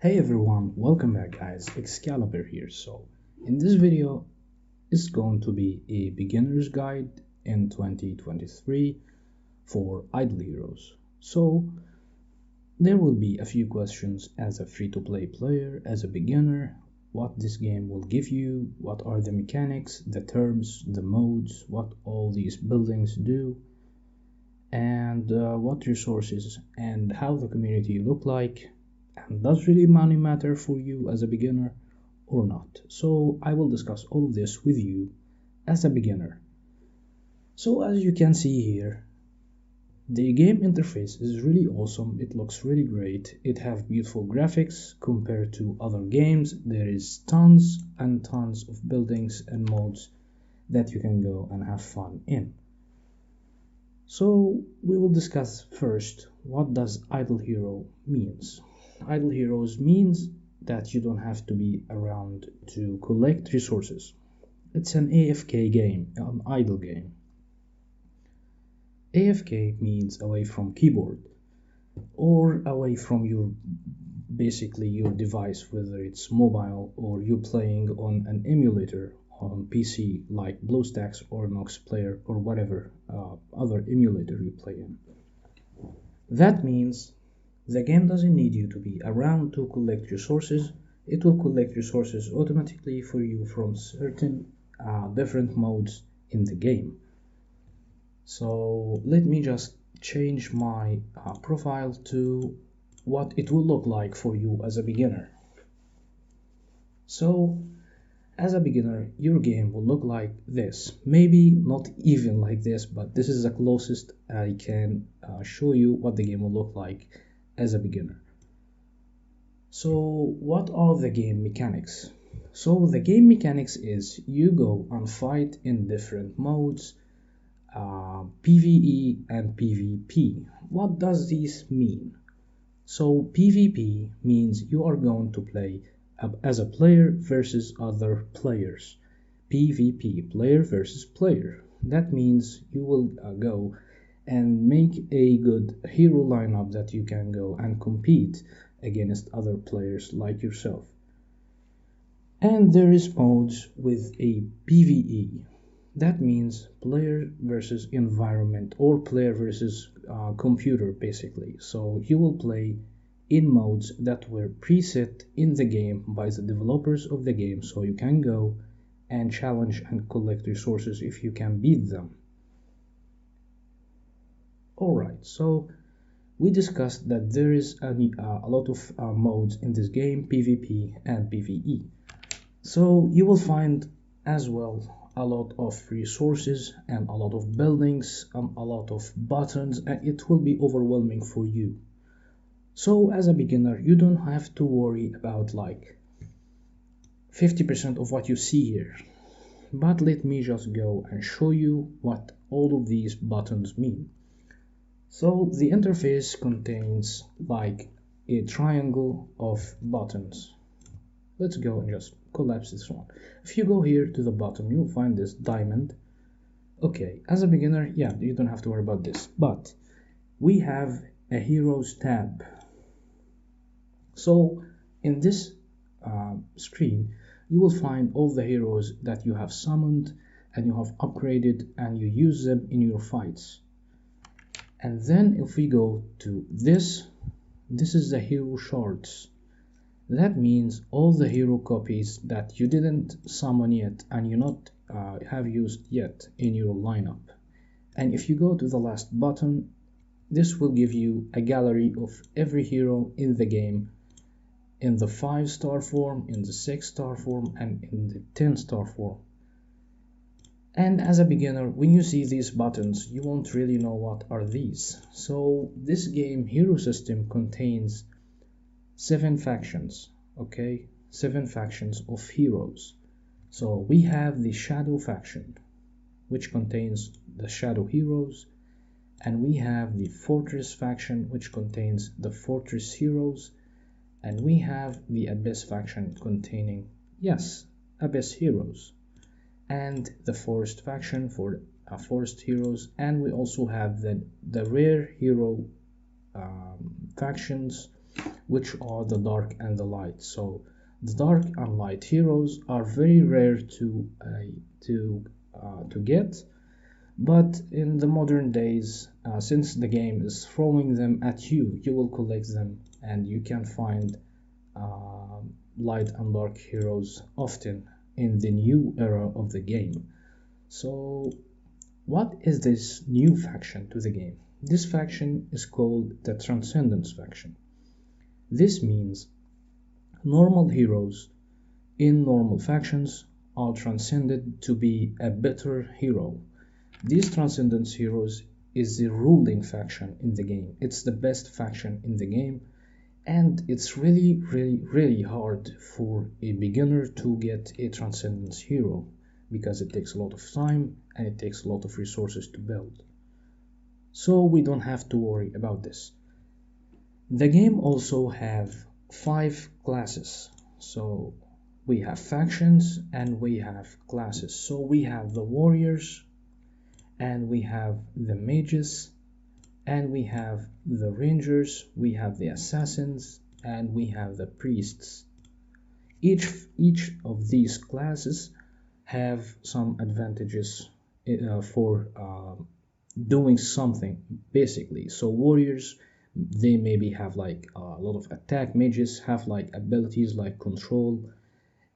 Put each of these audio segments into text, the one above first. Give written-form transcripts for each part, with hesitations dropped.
Hey everyone, welcome back guys, Excalibur here. So in this video is going to be a beginner's guide in 2023 for idle heroes. So there will be a few questions as a free-to-play player, as a beginner, what this game will give you, what are the mechanics, the terms, the modes, what all these buildings do, and what resources and how the community look like. And does really money matter for you as a beginner or not? So I will discuss all of this with you as a beginner. So as you can see here, the game interface is really awesome. It looks really great. It have beautiful graphics compared to other games. There is tons and tons of buildings and modes that you can go and have fun in. So we will discuss first what does idle hero means. Idle heroes means that you don't have to be around to collect resources. It's an AFK game, an idle game. AFK means away from keyboard or away from your device, whether it's mobile or you playing on an emulator on PC like BlueStacks or Nox Player or whatever other emulator you play in. That means the game doesn't need you to be around to collect resources. It will collect resources automatically for you from certain different modes in the game. So let me just change my profile to what it will look like for you as a beginner. So as a beginner, your game will look like this. Maybe not even like this, but this is the closest I can show you what the game will look like as a beginner. So what are the game mechanics? So the game mechanics is you go and fight in different modes, PvE and PvP. What does this mean? So PvP means you are going to play as a player versus other players. PvP, player versus player. That means you will go and make a good hero lineup that you can go and compete against other players like yourself. And there is modes with a PvE. That means player versus environment or player versus computer basically. So you will play in modes that were preset in the game by the developers of the game, so you can go and challenge and collect resources if you can beat them. Alright, so we discussed that there is a lot of modes in this game, PvP and PvE. So you will find as well a lot of resources and a lot of buildings and a lot of buttons, and it will be overwhelming for you. So as a beginner, you don't have to worry about like 50% of what you see here. But let me just go and show you what all of these buttons mean. So the interface contains like a triangle of buttons. Let's go and just collapse this one. If you go here to the bottom, you'll find this diamond. Okay, as a beginner, yeah, you don't have to worry about this. But we have a heroes tab. So in this screen, you will find all the heroes that you have summoned and you have upgraded and you use them in your fights. And then if we go to this is the hero shards. That means all the hero copies that you didn't summon yet and you not have used yet in your lineup. And if you go to the last button, this will give you a gallery of every hero in the game, in the 5-star form, in the 6-star form, and in the 10-star form. And as a beginner, when you see these buttons, you won't really know what are these. So this game hero system contains 7 factions, okay? 7 factions of heroes. So we have the Shadow faction, which contains the Shadow heroes, and we have the Fortress faction, which contains the Fortress heroes, and we have the Abyss faction containing, yes, Abyss heroes, and the Forest faction for Forest heroes, and we also have the rare hero factions which are the dark and the light. So the dark and light heroes are very rare to get, but in the modern days, since the game is throwing them at you, you will collect them, and you can find light and dark heroes often in the new era of the game. So what is this new faction to the game? This faction is called the Transcendence faction. This means normal heroes in normal factions are transcended to be a better hero. These Transcendence heroes is the ruling faction in the game. It's the best faction in the game, and it's really hard for a beginner to get a Transcendence hero because it takes a lot of time and it takes a lot of resources to build. So we don't have to worry about this. The game also have 5 classes. So we have factions and we have classes. So we have the warriors, and we have the mages, and we have the rangers, we have the assassins, and we have the priests. Each of these classes have some advantages for doing something, basically. So warriors, they maybe have like a lot of attack. Mages have like abilities like control,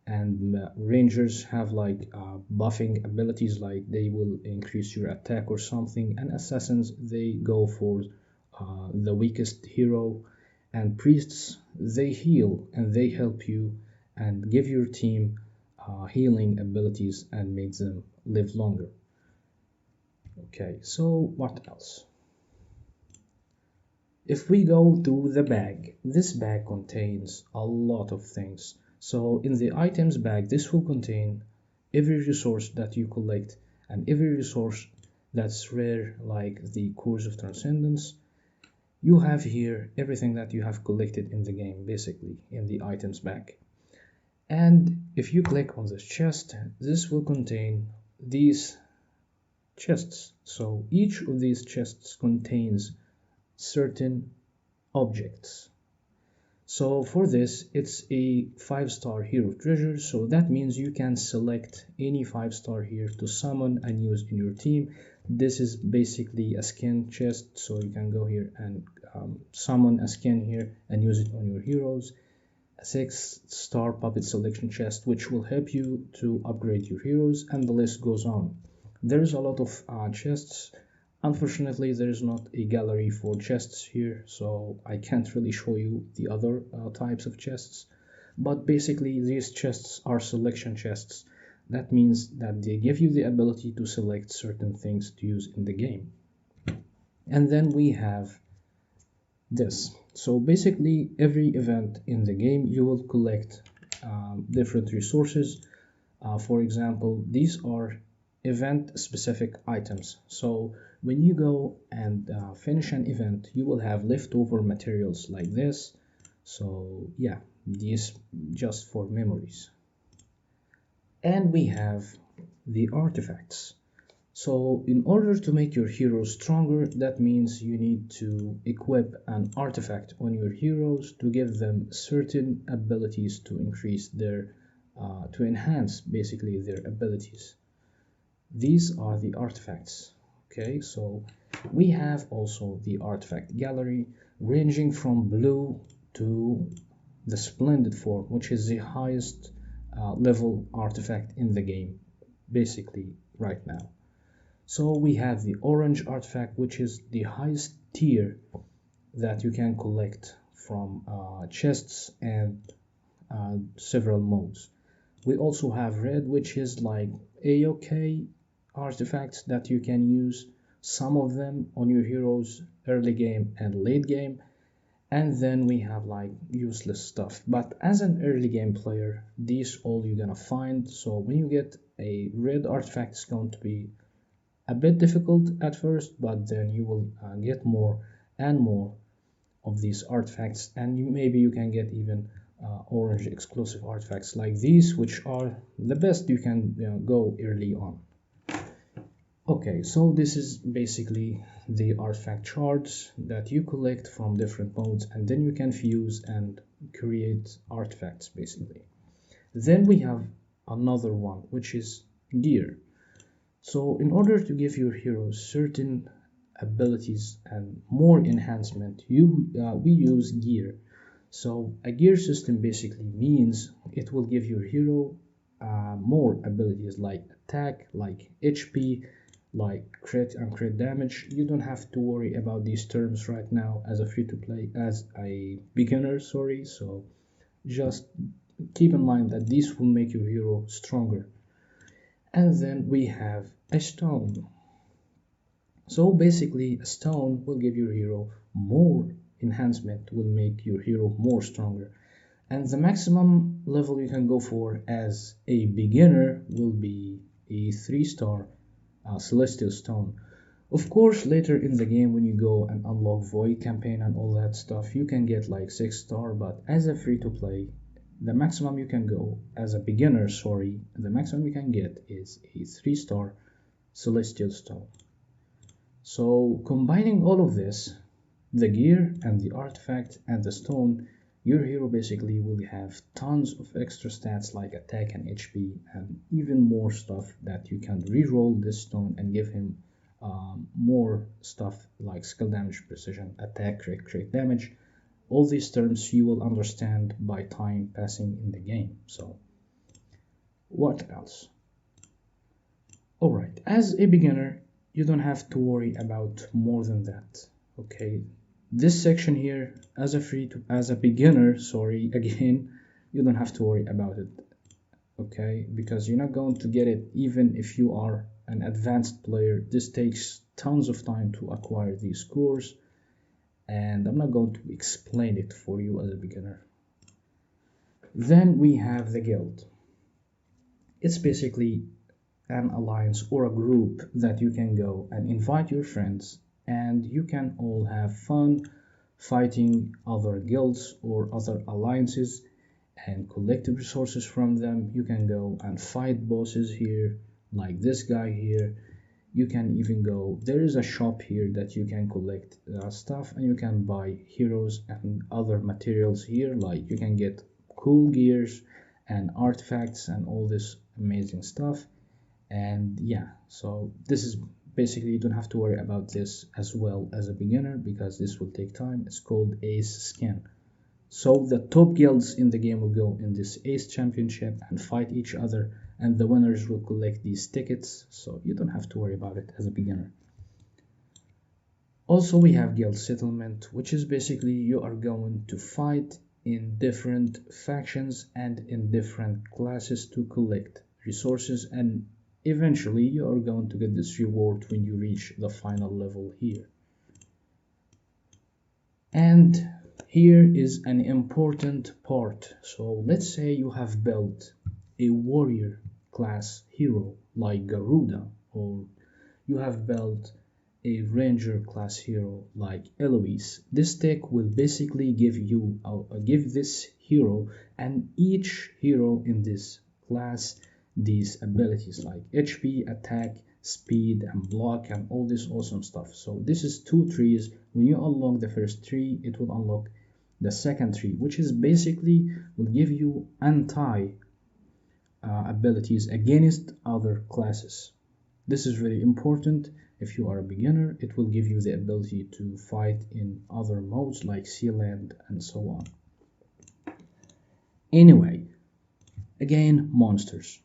and rangers have like buffing abilities, like they will increase your attack or something. And assassins, they go for the weakest hero. And priests, they heal and they help you and give your team healing abilities and make them live longer. Okay, so what else? If we go to the bag, this bag contains a lot of things. So in the items bag, this will contain every resource that you collect and every resource that's rare, like the cores of Transcendence. You have here everything that you have collected in the game, basically, in the items bag. And if you click on this chest, this will contain these chests. So each of these chests contains certain objects. So for this, it's a 5-star hero treasure, so that means you can select any 5-star here to summon and use in your team. This is basically a skin chest, so you can go here and summon a skin here and use it on your heroes. A 6-star puppet selection chest, which will help you to upgrade your heroes, and the list goes on. There's a lot of chests. Unfortunately, there is not a gallery for chests here, so I can't really show you the other types of chests. But basically, these chests are selection chests. That means that they give you the ability to select certain things to use in the game. And then we have this. So basically, every event in the game, you will collect different resources. For example, these are event-specific items. So when you go and finish an event, you will have leftover materials like this. So yeah, these just for memories. And we have the artifacts. So in order to make your heroes stronger, that means you need to equip an artifact on your heroes to give them certain abilities to increase their, to enhance basically their abilities. These are the artifacts. Okay, so we have also the artifact gallery, ranging from blue to the splendid form, which is the highest level artifact in the game, basically right now. So we have the orange artifact, which is the highest tier that you can collect from chests and several modes. We also have red, which is like A-OK artifacts that you can use, some of them on your heroes early game and late game. And then we have like useless stuff, but as an early game player, these all you're gonna find. So when you get a red artifact, it's going to be a bit difficult at first, but then you will get more and more of these artifacts, and maybe you can get even orange exclusive artifacts like these, which are the best you can go early on. Okay, so this is basically the artifact shards that you collect from different modes, and then you can fuse and create artifacts basically. Then we have another one, which is gear. So in order to give your heroes certain abilities and more enhancement, we use gear. So a gear system basically means it will give your hero more abilities like attack, like HP, like crit and crit damage. You don't have to worry about these terms right now as a free-to-play, as a beginner, sorry. So just keep in mind that these will make your hero stronger. And then we have a stone. So basically a stone will give your hero more enhancement, will make your hero more stronger. And the maximum level you can go for as a beginner will be a 3-star celestial stone. Of course, later in the game when you go and unlock void campaign and all that stuff, you can get like 6-star, but as a free to play, the maximum you can go as a beginner, sorry, the maximum you can get is a 3-star celestial stone. So combining all of this, the gear and the artifact and the stone, your hero basically will have tons of extra stats like attack and HP and even more stuff that you can reroll this stone and give him more stuff like skill damage, precision, attack, crit damage. All these terms you will understand by time passing in the game. So what else? Alright, as a beginner, you don't have to worry about more than that. Okay, this section here, as a beginner, sorry, again, you don't have to worry about it. Okay, because you're not going to get it even if you are an advanced player. This takes tons of time to acquire these scores, and I'm not going to explain it for you as a beginner. Then we have the guild. It's basically an alliance or a group that you can go and invite your friends, and you can all have fun fighting other guilds or other alliances and collect resources from them. You can go and fight bosses here like this guy here. You can even go, there is a shop here that you can collect stuff, and you can buy heroes and other materials here, like you can get cool gears and artifacts and all this amazing stuff. And yeah, so this is basically, you don't have to worry about this as well as a beginner because this will take time. It's called Ace Skin. So the top guilds in the game will go in this Ace Championship and fight each other, and the winners will collect these tickets, so you don't have to worry about it as a beginner. Also, we have guild settlement, which is basically you are going to fight in different factions and in different classes to collect resources, and eventually you are going to get this reward when you reach the final level here. And here is an important part. So let's say you have built a warrior class hero like Garuda, or you have built a ranger class hero like Eloise. This deck will basically give this hero and each hero in this class these abilities like HP, attack, speed, and block, and all this awesome stuff. So this is 2 trees. When you unlock the first tree, it will unlock the second tree, which is basically will give you anti abilities against other classes. This is very important. If you are a beginner, it will give you the ability to fight in other modes like Sea Land and so on. Anyway, again, monsters.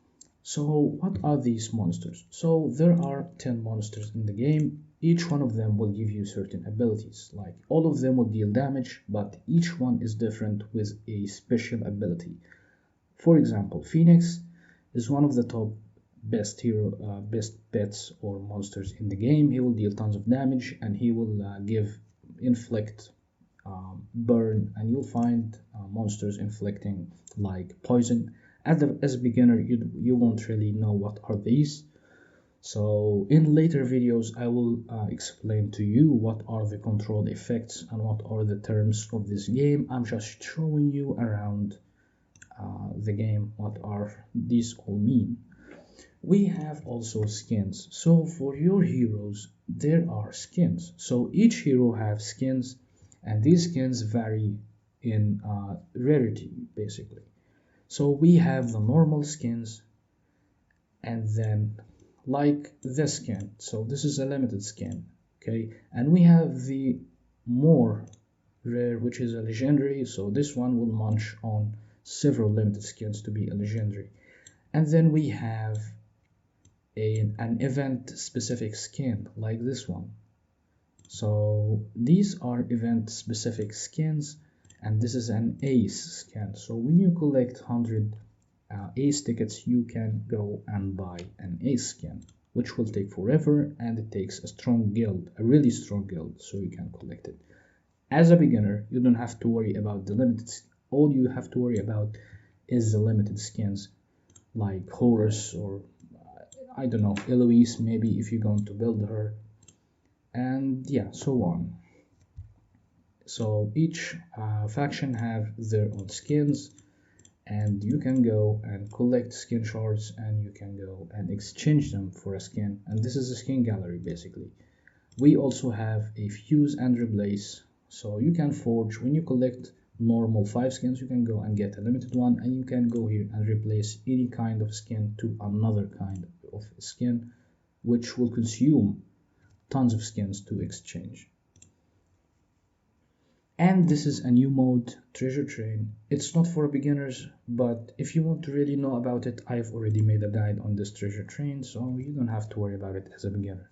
So what are these monsters? So there are 10 monsters in the game. Each one of them will give you certain abilities. Like all of them will deal damage, but each one is different with a special ability. For example, Phoenix is one of the top best pets or monsters in the game. He will deal tons of damage, and he will inflict, burn, and you'll find monsters inflicting like poison. As a beginner, you won't really know what are these. So in later videos, I will explain to you what are the control effects and what are the terms of this game. I'm just showing you around the game what are these all mean. We have also skins. So for your heroes, there are skins. So each hero have skins, and these skins vary in rarity, basically. So we have the normal skins, and then like this skin. So this is a limited skin, okay? And we have the more rare, which is a legendary. So this one will munch on several limited skins to be a legendary. And then we have an event specific skin like this one. So these are event specific skins, and this is an ace skin. So when you collect 100 ace tickets, you can go and buy an ace skin, which will take forever, and it takes a strong guild, a really strong guild, so you can collect it. As a beginner, you don't have to worry about the limited. All you have to worry about is the limited skins like Horus or I don't know, Eloise, maybe if you're going to build her, and yeah, so on. So each faction have their own skins, and you can go and collect skin shards, and you can go and exchange them for a skin, and this is a skin gallery basically. We also have a fuse and replace, so you can forge. When you collect normal 5 skins, you can go and get a limited one, and you can go here and replace any kind of skin to another kind of skin, which will consume tons of skins to exchange. And this is a new mode, Treasure Train. It's not for beginners, but if you want to really know about it, I've already made a guide on this Treasure Train, so you don't have to worry about it as a beginner.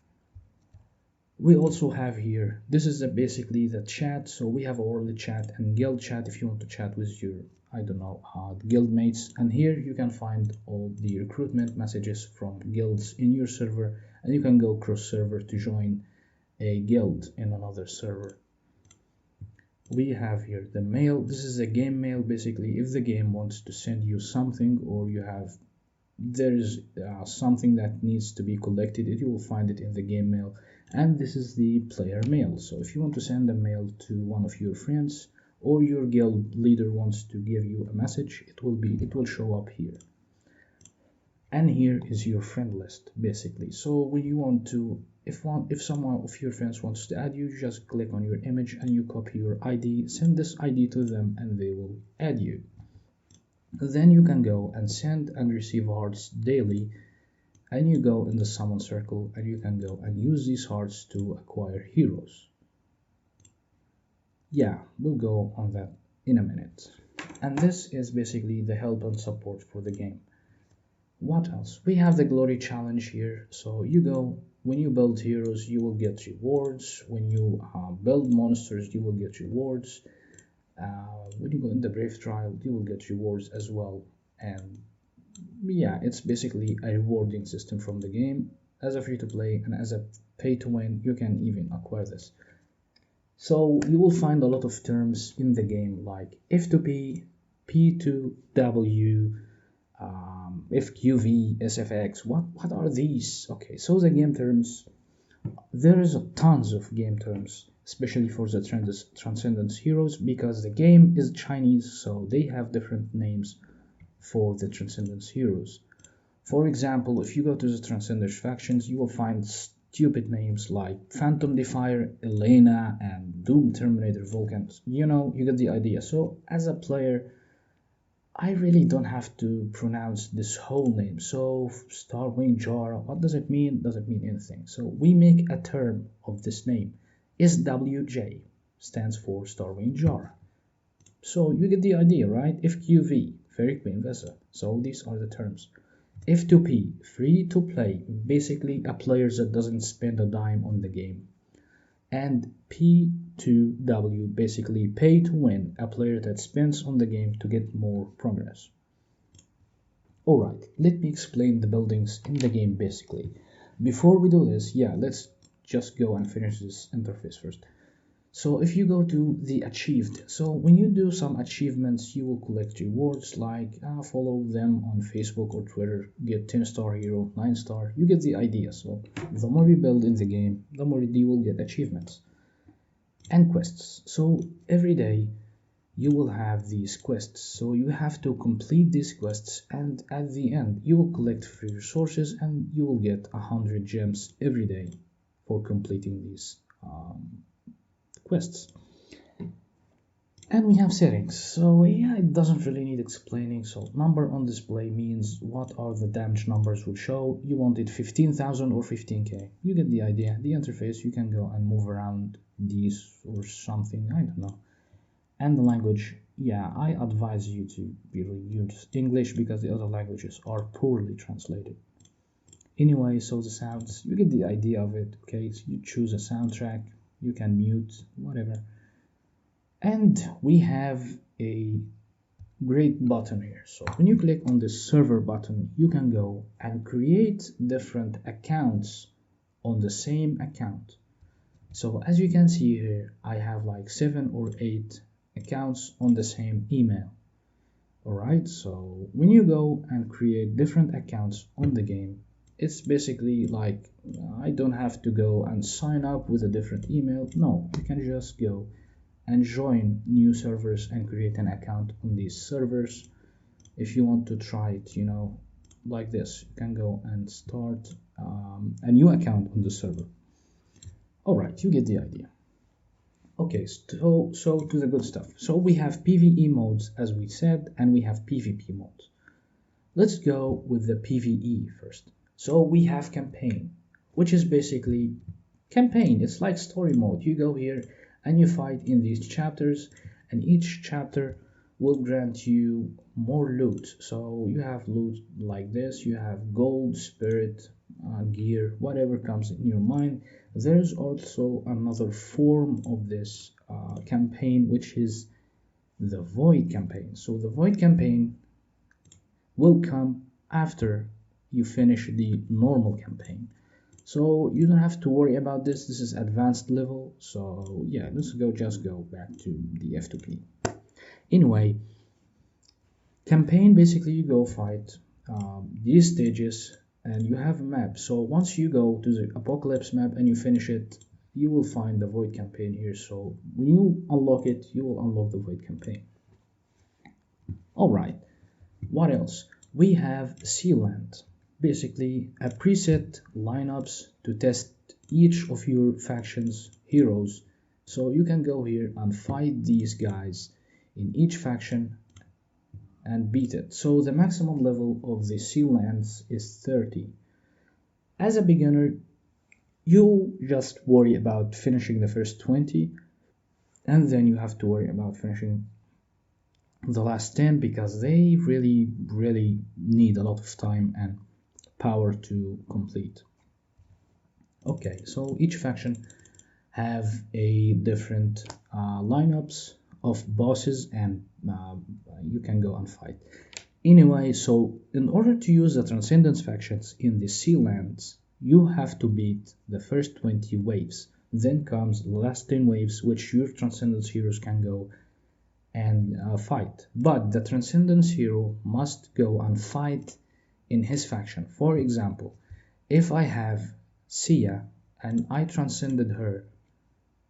We also have here, this is basically the chat. So we have orderly chat and guild chat if you want to chat with your, I don't know, guild mates. And here you can find all the recruitment messages from guilds in your server, and you can go cross server to join a guild in another server. We have here the mail. This is a game mail. Basically, if the game wants to send you something, or there's something that needs to be collected, you will find it in the game mail. And this is the player mail. So if you want to send a mail to one of your friends, or your guild leader wants to give you a message, it will show up here. And here is your friend list basically. So when you want to, if someone of your friends wants to add you, just click on your image and you copy your ID, send this ID to them, and they will add you. Then you can go and send and receive hearts daily, and you go in the summon circle, and you can go and use these hearts to acquire heroes. Yeah, we'll go on that in a minute. And this is basically the help and support for the game. What else? We have the glory challenge here. So you go, when you build heroes, you will get rewards. When you build monsters, you will get rewards. When you go in the brave trial, you will get rewards as well. And yeah, it's basically a rewarding system from the game. As a free to play and as a pay to win, you can even acquire this. So you will find a lot of terms in the game like F2P, P2W, FQV, SFX. What are these? Okay, so the game terms, there is tons of game terms, especially for the Transcendence heroes, because the game is Chinese, so they have different names for the Transcendence heroes. For example, if you go to the Transcendence factions, you will find stupid names like Phantom Defier, Elena, and Doom Terminator Vulcan. You know, you get the idea. So as a player, I really don't have to pronounce this whole name. So Starwing Jara, what does it mean? Does it mean anything? So we make a term of this name. SWJ stands for Starwing Jara. So you get the idea, right? FQV, Fairy Queen Vessa. So these are the terms. F2P, free to play, basically a player that doesn't spend a dime on the game. And P2W, basically pay to win, a player that spends on the game to get more progress. Alright, let me explain the buildings in the game basically. Before we do this, yeah, let's just go and finish this interface first. So if you go to the achieved, so when you do some achievements, you will collect rewards like follow them on Facebook or Twitter, get 10-star hero, 9-star, you get the idea. So the more you build in the game, the more you will get achievements and quests. So every day you will have these quests. So you have to complete these quests, and at the end you will collect free resources and you will get 100 gems every day for completing these quests. And we have settings. So yeah, it doesn't really need explaining. So number on display means what are the damage numbers will show. You want it 15,000 or 15k. You get the idea. The interface, you can go and move around these or something, I don't know. And the language, yeah, I advise you to really use English because the other languages are poorly translated. Anyway, so the sounds, you get the idea of it, okay? So you choose a soundtrack, you can mute, whatever. And we have a great button here. So when you click on the server button, you can go and create different accounts on the same account. So as you can see here, I have like 7 or 8 accounts on the same email. Alright, so when you go and create different accounts on the game, it's basically like I don't have to go and sign up with a different email. No, you can just go and join new servers and create an account on these servers. If you want to try it, you know, like this, you can go and start a new account on the server. All right, you get the idea. Okay, so to the good stuff. So we have PvE modes, as we said, and we have PvP modes. Let's go with the PvE first. So we have campaign, which is basically campaign. It's like story mode. You go here and you fight in these chapters, and each chapter will grant you more loot. So you have loot like this, you have gold, spirit, gear, whatever comes in your mind. There's also another form of this campaign, which is the void campaign. So the void campaign will come after you finish the normal campaign. So you don't have to worry about this. This is advanced level. So yeah, let's just go back to the F2P. Anyway, campaign, basically you go fight these stages and you have a map. So once you go to the apocalypse map and you finish it, you will find the void campaign here. So when you unlock it, you will unlock the void campaign. All right, what else? We have Sealand. Basically a preset lineups to test each of your faction's heroes. So you can go here and fight these guys in each faction and beat it. So the maximum level of the Sealands is 30. As a beginner, you just worry about finishing the first 20, and then you have to worry about finishing the last 10 because they really need a lot of time and power to complete. Okay, so each faction have a different lineups of bosses, and you can go and fight. Anyway, so in order to use the Transcendence factions in the Sealands, you have to beat the first 20 waves. Then comes the last 10 waves, which your Transcendence heroes can go and fight. But the Transcendence hero must go and fight in his faction. For example, if I have Sia and I transcended her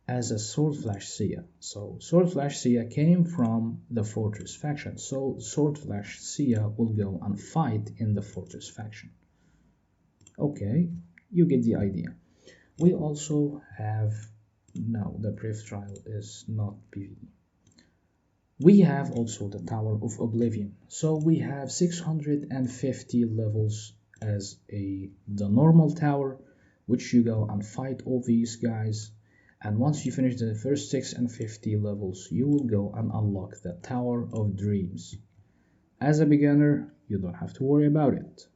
as a Swordflash Sia. So Swordflash Sia came from the Fortress faction. So Swordflash Sia will go and fight in the Fortress faction. Okay, you get the idea. We also have, no, the Brave Trial is not PvE. We have also the Tower of Oblivion. So we have 650 levels as the normal tower, which you go and fight all these guys. And once you finish the first 650 levels, you will go and unlock the Tower of Dreams. As a beginner, you don't have to worry about it.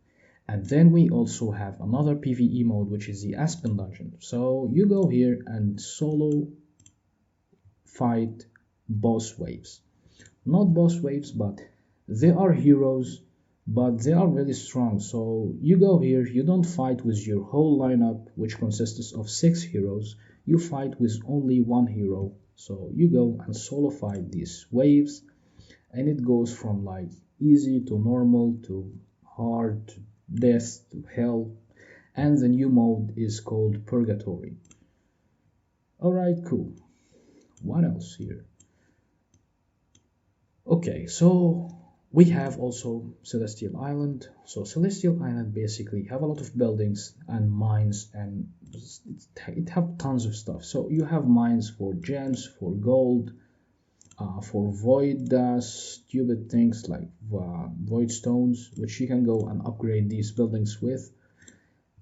And then we also have another PvE mode, which is the Aspen Dungeon. So you go here and solo fight boss waves. Not boss waves, but they are heroes, but they are really strong. So you go here, you don't fight with your whole lineup, which consists of 6 heroes. You fight with only 1 hero. So you go and solo fight these waves, and it goes from like easy to normal to hard to death to hell, and the new mode is called Purgatory. Alright, cool. What else here? Okay, so we have also Celestial Island. So Celestial Island basically have a lot of buildings and mines, and it have tons of stuff. So you have mines for gems, for gold, for void stupid things like void stones, which you can go and upgrade these buildings with.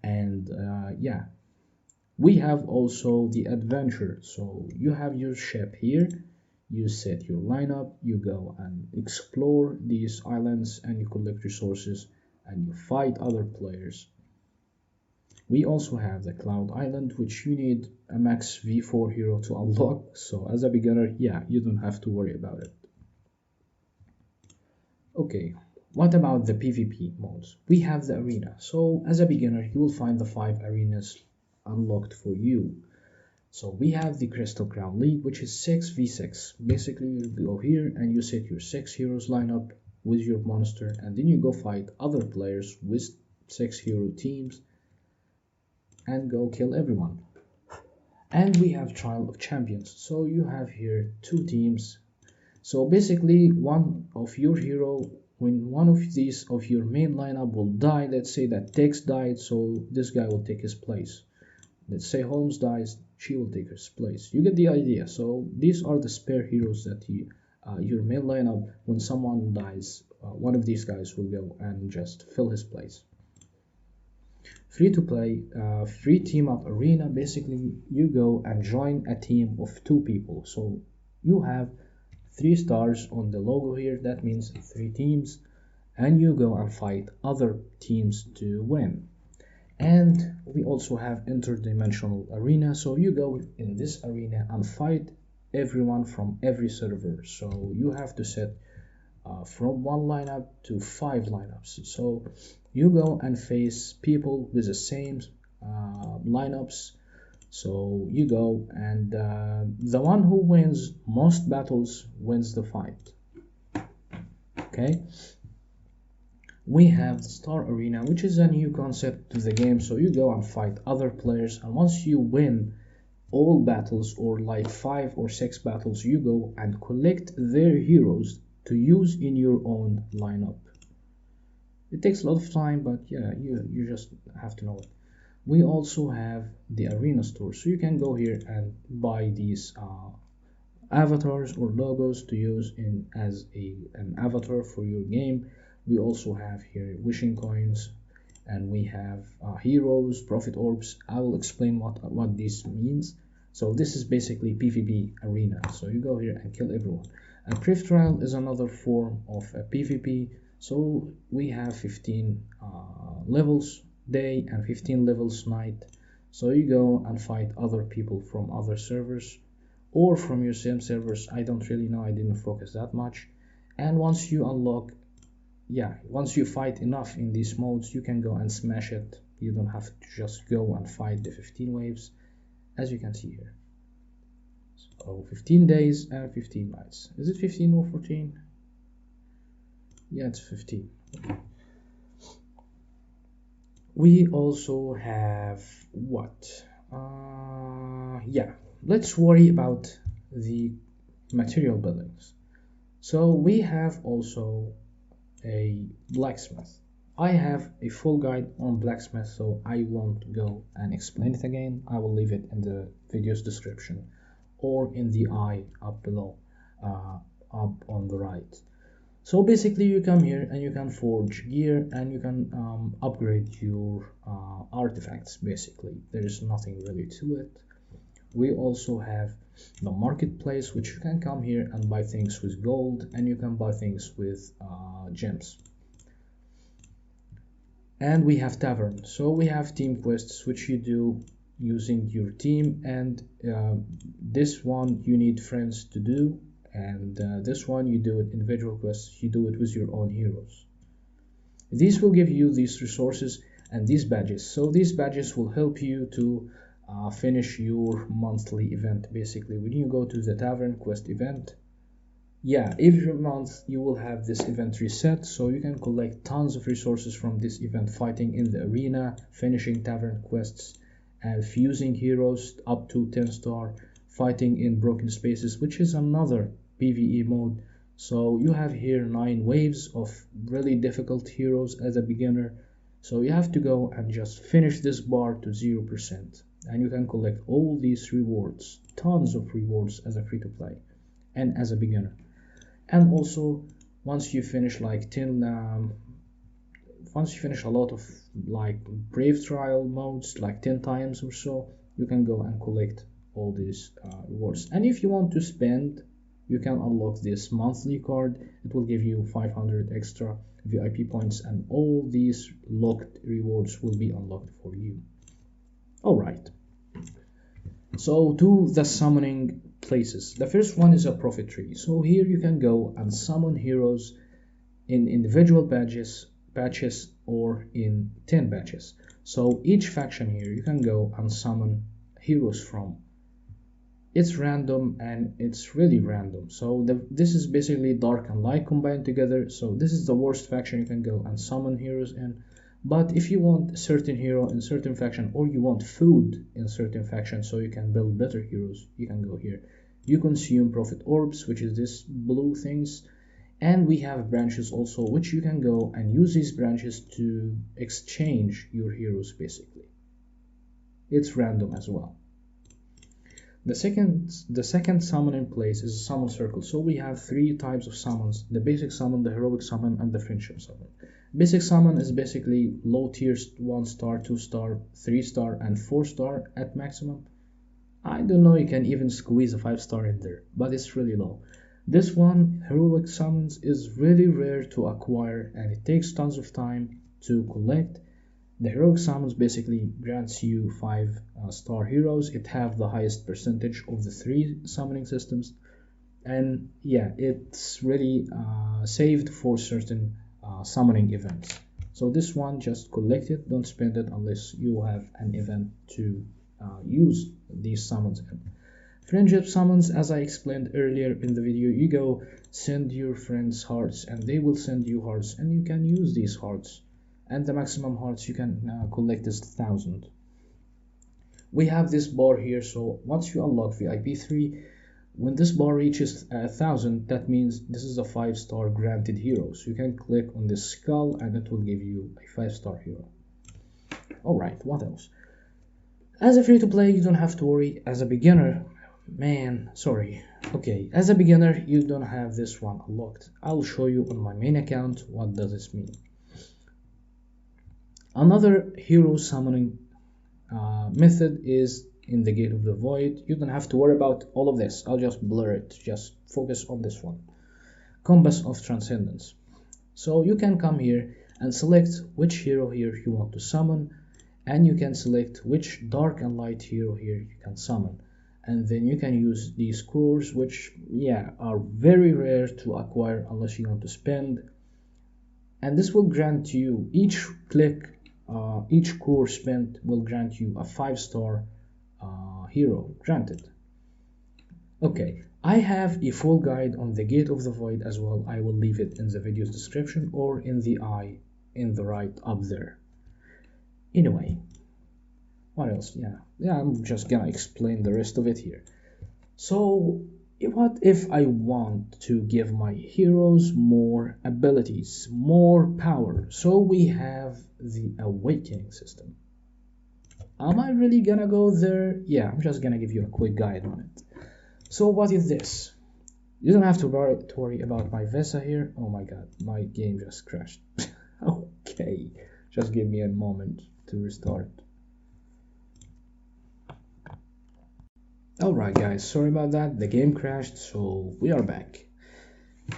And yeah, we have also the adventure. So you have your ship here, you set your lineup, you go and explore these islands, and you collect resources and you fight other players. We also have the Cloud Island, which you need a max V4 hero to unlock, so as a beginner, yeah, you don't have to worry about it. Okay, what about the PvP modes? We have the arena. So as a beginner, you will find the 5 arenas unlocked for you. So we have the Crystal Crown League, which is 6v6. Basically, you go here and you set your 6 heroes lineup with your monster, and then you go fight other players with 6 hero teams and go kill everyone. And we have Trial of Champions. So you have here 2 teams. So basically, one of your hero, when one of these of your main lineup will die, let's say that Tex died, so this guy will take his place. Let's say Holmes dies, she will take his place. You get the idea. So these are the spare heroes that your main lineup, when someone dies, one of these guys will go and just fill his place. Free to play, free team up arena. Basically, you go and join a team of 2 people. So you have 3 stars on the logo here. That means 3 teams, and you go and fight other teams to win. And we also have interdimensional arena. So you go in this arena and fight everyone from every server. So you have to set from 1 lineup to 5 lineups. So you go and face people with the same lineups. So you go and the one who wins most battles wins the fight. Okay. We have the Star Arena, which is a new concept to the game. So you go and fight other players, and once you win all battles, or like 5 or 6 battles, you go and collect their heroes to use in your own lineup. It takes a lot of time, but yeah, you just have to know it. We also have the arena store, so you can go here and buy these avatars or logos to use in as an avatar for your game. We also have here wishing coins, and we have heroes, profit orbs. I will explain what this means. So this is basically PvP arena. So you go here and kill everyone. A Priv Trial is another form of a PvP. So we have 15 levels day and 15 levels night. So you go and fight other people from other servers or from your same servers. I don't really know, I didn't focus that much. And once you unlock, once you fight enough in these modes, you can go and smash it. You don't have to just go and fight the 15 waves, as you can see here. So 15 days and 15 nights. Is it 15 or 14? Yeah, it's 15. Okay. We also have what? Let's worry about the material buildings. So we have also a blacksmith. I have a full guide on blacksmith, so I won't go and explain it again. I will leave it in the video's description or in the eye up below, up on the right. So basically you come here and you can forge gear, and you can upgrade your artifacts. Basically there is nothing really to it. We also have the marketplace, which you can come here and buy things with gold, and you can buy things with gems. And we have tavern. So we have team quests, which you do using your team, and this one you need friends to do, and this one you do it individual quests, you do it with your own heroes. These will give you these resources and these badges. So these badges will help you to finish your monthly event. Basically when you go to the tavern quest event, every month you will have this event reset, so you can collect tons of resources from this event, fighting in the arena, finishing tavern quests, and fusing heroes up to 10 star, fighting in broken spaces, which is another PvE mode. So you have here 9 waves of really difficult heroes as a beginner. So you have to go and just finish this bar to 0%. And you can collect all these rewards, tons of rewards as a free-to-play and as a beginner. And also, once you finish like 10, once you finish a lot of like brave trial modes, like 10 times or so, you can go and collect all these rewards. And if you want to spend, you can unlock this monthly card. It will give you 500 extra VIP points, and all these locked rewards will be unlocked for you. Alright, so to the summoning places. The first one is a profit tree. So here you can go and summon heroes in individual batches or in 10 batches. So each faction here you can go and summon heroes from. It's random, and it's really random. So this is basically dark and light combined together. So this is the worst faction you can go and summon heroes in. But if you want a certain hero in certain faction, or you want food in certain faction so you can build better heroes, you can go here. You consume profit orbs, which is this blue things, and we have branches also, which you can go and use these branches to exchange your heroes basically. It's random as well. The second summoning place is a summon circle. So we have 3 types of summons: the basic summon, the heroic summon, and the friendship summon. Basic summon is basically low tiers, 1 star, 2 star, 3 star, and 4 star at maximum. I don't know, you can even squeeze a 5 star in there, but it's really low. This one, heroic summons, is really rare to acquire, and it takes tons of time to collect. The heroic summons basically grants you 5 star heroes. It have the highest percentage of the 3 summoning systems, and yeah, it's really saved for certain summoning events. So this one, just collect it, don't spend it unless you have an event to use these summons in. Friendship summons, as I explained earlier in the video, you go send your friends hearts and they will send you hearts, and you can use these hearts. And the maximum hearts you can collect is 1000. We have this bar here, so once you unlock VIP 3, when this bar reaches 1000, that means this is a 5 star granted hero. So you can click on this skull and it will give you a 5 star hero. Alright, what else? As a free to play, you don't have to worry. As a beginner, as a beginner, you don't have this one unlocked. I'll show you on my main account what does this mean. Another hero summoning method is in the Gate of the Void. You don't have to worry about all of this. I'll just blur it. Just focus on this one. Compass of Transcendence. So you can come here and select which hero here you want to summon, and you can select which dark and light hero here you can summon. And then you can use these cores, which are very rare to acquire unless you want to spend. And this will grant you each core spent will grant you a 5 star hero granted. Okay, I have a full guide on the Gate of the Void as well. I will leave it in the video's description or in the eye in the right up there. Anyway, what else? I'm just gonna explain the rest of it here. So what if I want to give my heroes more abilities, more power? So we have the awakening system. Am I really gonna go there? I'm just gonna give you a quick guide on it. So what is this? You don't have to worry about my Vesa here. Oh my god, my game just crashed. Okay, just give me a moment to restart. Alright guys, sorry about that, the game crashed, so we are back.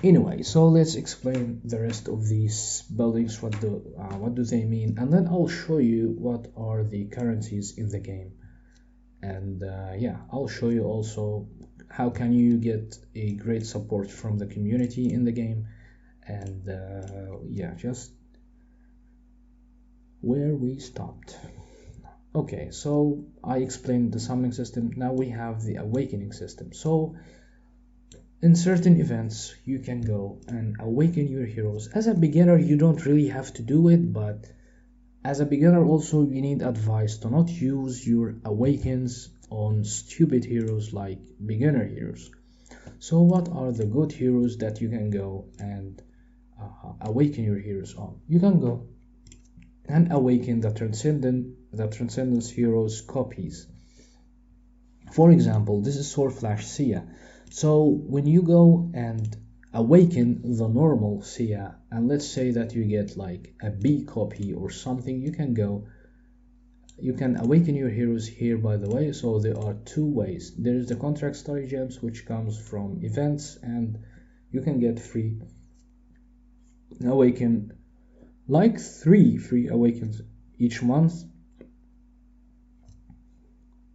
Anyway, so let's explain the rest of these buildings, what do they mean, and then I'll show you what are the currencies in the game. And I'll show you also how can you get a great support from the community in the game, and just where we stopped. Okay, so I explained the summoning system. Now we have the awakening system. So in certain events you can go and awaken your heroes. As a beginner you don't really have to do it, but as a beginner also you need advice to not use your awakens on stupid heroes like beginner heroes. So what are the good heroes that you can go and awaken your heroes on? You can go and awaken the Transcendence heroes copies. For example, this is Sword Flash Sia. So when you go and awaken the normal Sia, and let's say that you get like a B copy or something, you can awaken your heroes here, by the way. So there are two ways. There is the contract story gems, which comes from events, and you can get free awaken, like 3 free awakens each month.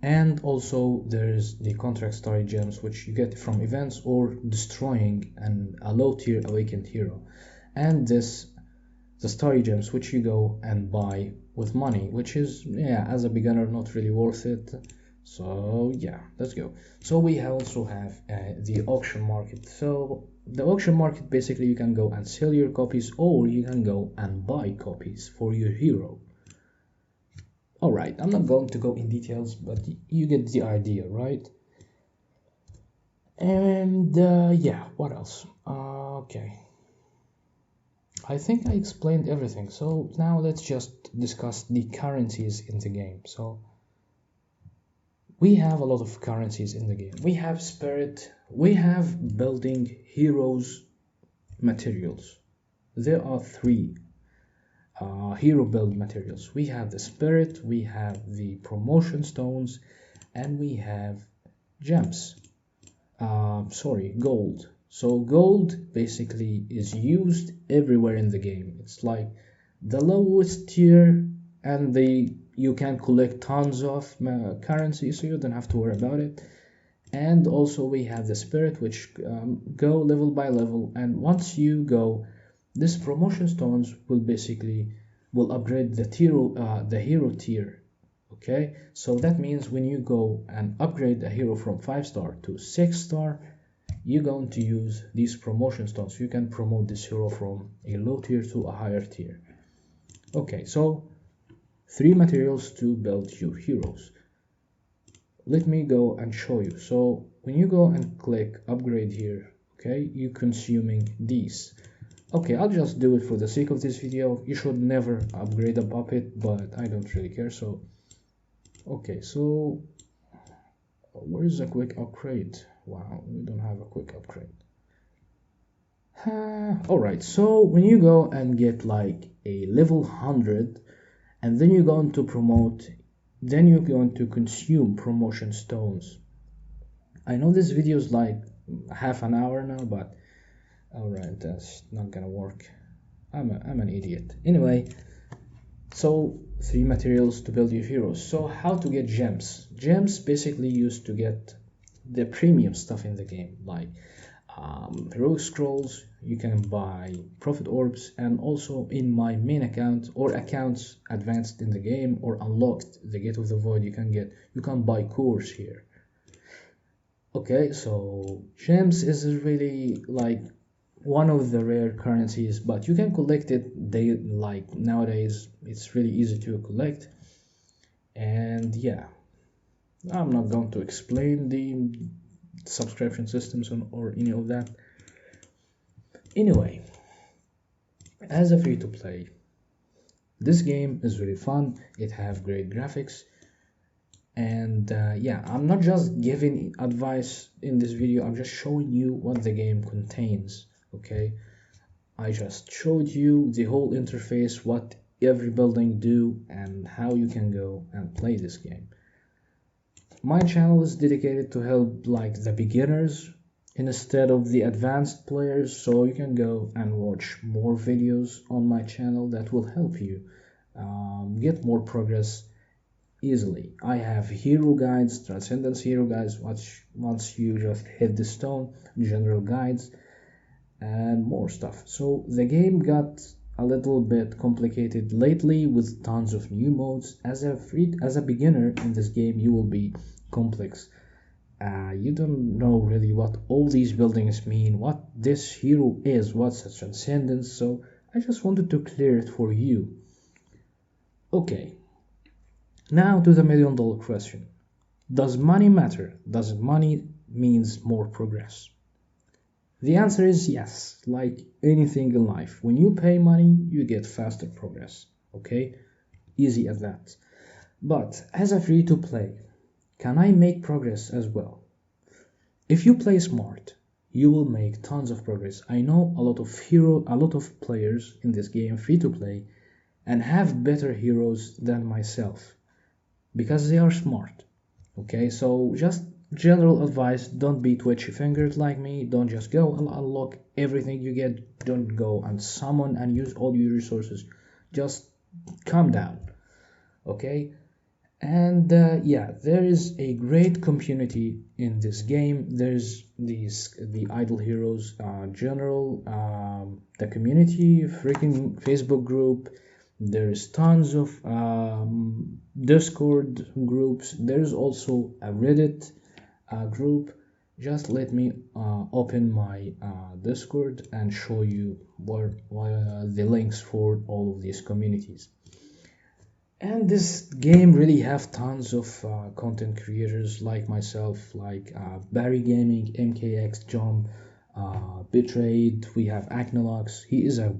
And also there's the contract story gems, which you get from events or destroying a low tier awakened hero. And the story gems, which you go and buy with money, which is, yeah, as a beginner not really worth it. So yeah, let's go. So we also have the auction market. So the auction market, basically you can go and sell your copies, or you can go and buy copies for your hero. Alright, I'm not going to go in details, but you get the idea, right? And yeah, what else? Okay, I think I explained everything. So now let's just discuss the currencies in the game. So we have a lot of currencies in the game. We have spirit, we have building heroes materials. There are 3 hero build materials. We have the spirit, we have the promotion stones, and we have gems. Gold. So gold basically is used everywhere in the game. It's like the lowest tier, and you can collect tons of currency, so you don't have to worry about it. And also we have the spirit, which go level by level, and once you go, this promotion stones will upgrade the hero tier. Okay, so that means when you go and upgrade a hero from 5-star to 6-star, you're going to use these promotion stones. You can promote this hero from a low tier to a higher tier. Okay, so 3 materials to build your heroes. Let me go and show you. So when you go and click upgrade here, okay, you're consuming these. Okay, I'll just do it for the sake of this video. You should never upgrade a puppet, but I don't really care. So okay, so where is a quick upgrade? Wow, we don't have a quick upgrade. Alright, so when you go and get like a level 100, and then you're going to promote, then you're going to consume promotion stones. I know this video is like half an hour now, but alright, that's not gonna work. I'm an idiot. Anyway, so 3 materials to build your heroes. So how to get gems? Gems basically used to get the premium stuff in the game, like heroic scrolls. You can buy prophet orbs, and also in my main account or accounts advanced in the game or unlocked the Gate of the Void, you can buy cores here. Okay, so gems is really like one of the rare currencies, but you can collect it. Like nowadays it's really easy to collect. And yeah, I'm not going to explain the subscription systems or any of that. Anyway, as a free-to-play, this game is really fun. It have great graphics, and yeah, I'm not just giving advice in this video, I'm just showing you what the game contains. Okay, I just showed you the whole interface, what every building do, and how you can go and play this game. My channel is dedicated to help like the beginners instead of the advanced players, so you can go and watch more videos on my channel that will help you get more progress easily. I have hero guides, Transcendence hero guides, once you just hit the stone, general guides, and more stuff. So the game got a little bit complicated lately with tons of new modes. As a beginner in this game, you will be complex. You don't know really what all these buildings mean, what this hero is, what's a Transcendence, so I just wanted to clear it for you. Okay, now to the $1,000,000 question. Does money matter? Does money means more progress? The answer is yes, like anything in life. When you pay money, you get faster progress. Okay? Easy as that. But as a free to play, can I make progress as well? If you play smart, you will make tons of progress. I know a lot of players in this game free to play and have better heroes than myself because they are smart. Okay, so just general advice, don't be twitchy fingered like me. Don't just go and unlock everything you get. Don't go and summon and use all your resources. Just calm down. Okay, and yeah, there is a great community in this game. There's the idle heroes general, the community freaking Facebook group. There's tons of Discord groups. There's also a Reddit group. Just let me open my Discord and show you what the links for all of these communities. And this game really have tons of content creators like myself, like Barry Gaming, MKX Jump, Betrayed. We have Acnolox. He is a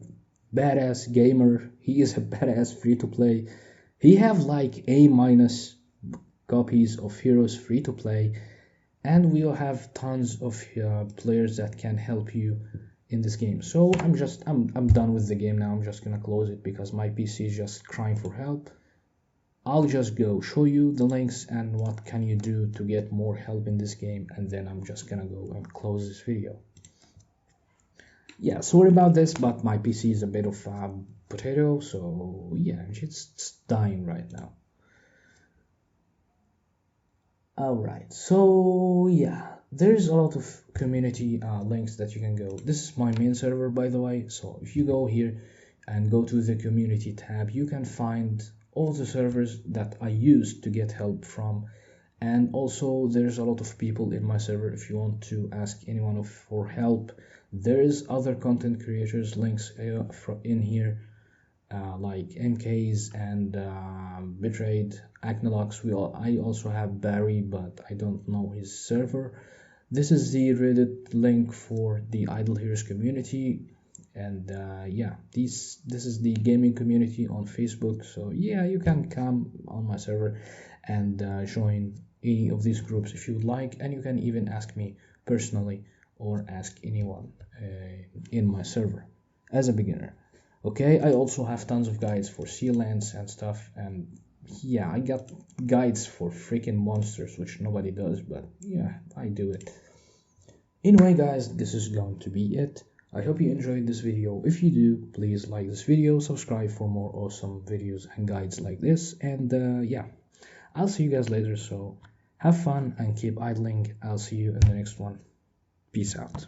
badass gamer. He is a badass free to play. He have like A minus copies of heroes free to play, and we'll have tons of players that can help you in this game. So I'm done with the game now. I'm just gonna close it because my PC is just crying for help. I'll just go show you the links and what can you do to get more help in this game, and then I'm just gonna go and close this video. Yeah, sorry about this, but my PC is a bit of a potato, so yeah, it's dying right now. Alright, so yeah, there's a lot of community links that you can go. This is my main server, by the way, so if you go here and go to the community tab, you can find all the servers that I use to get help from, and also there's a lot of people in my server if you want to ask anyone for help. There is other content creators links in here, like MKs and Betrayed, Acnolox. I also have Barry, but I don't know his server. This is the Reddit link for the Idle Heroes community, and yeah, this is the gaming community on Facebook. So yeah, you can come on my server and join any of these groups if you would like, and you can even ask me personally or ask anyone in my server as a beginner. Okay, I also have tons of guides for sea lands and stuff, and yeah, I got guides for freaking monsters, which nobody does, but yeah, I do it. Anyway guys, this is going to be it. I hope you enjoyed this video. If you do, please like this video, subscribe for more awesome videos and guides like this, and yeah, I'll see you guys later, so have fun and keep idling. I'll see you in the next one. Peace out.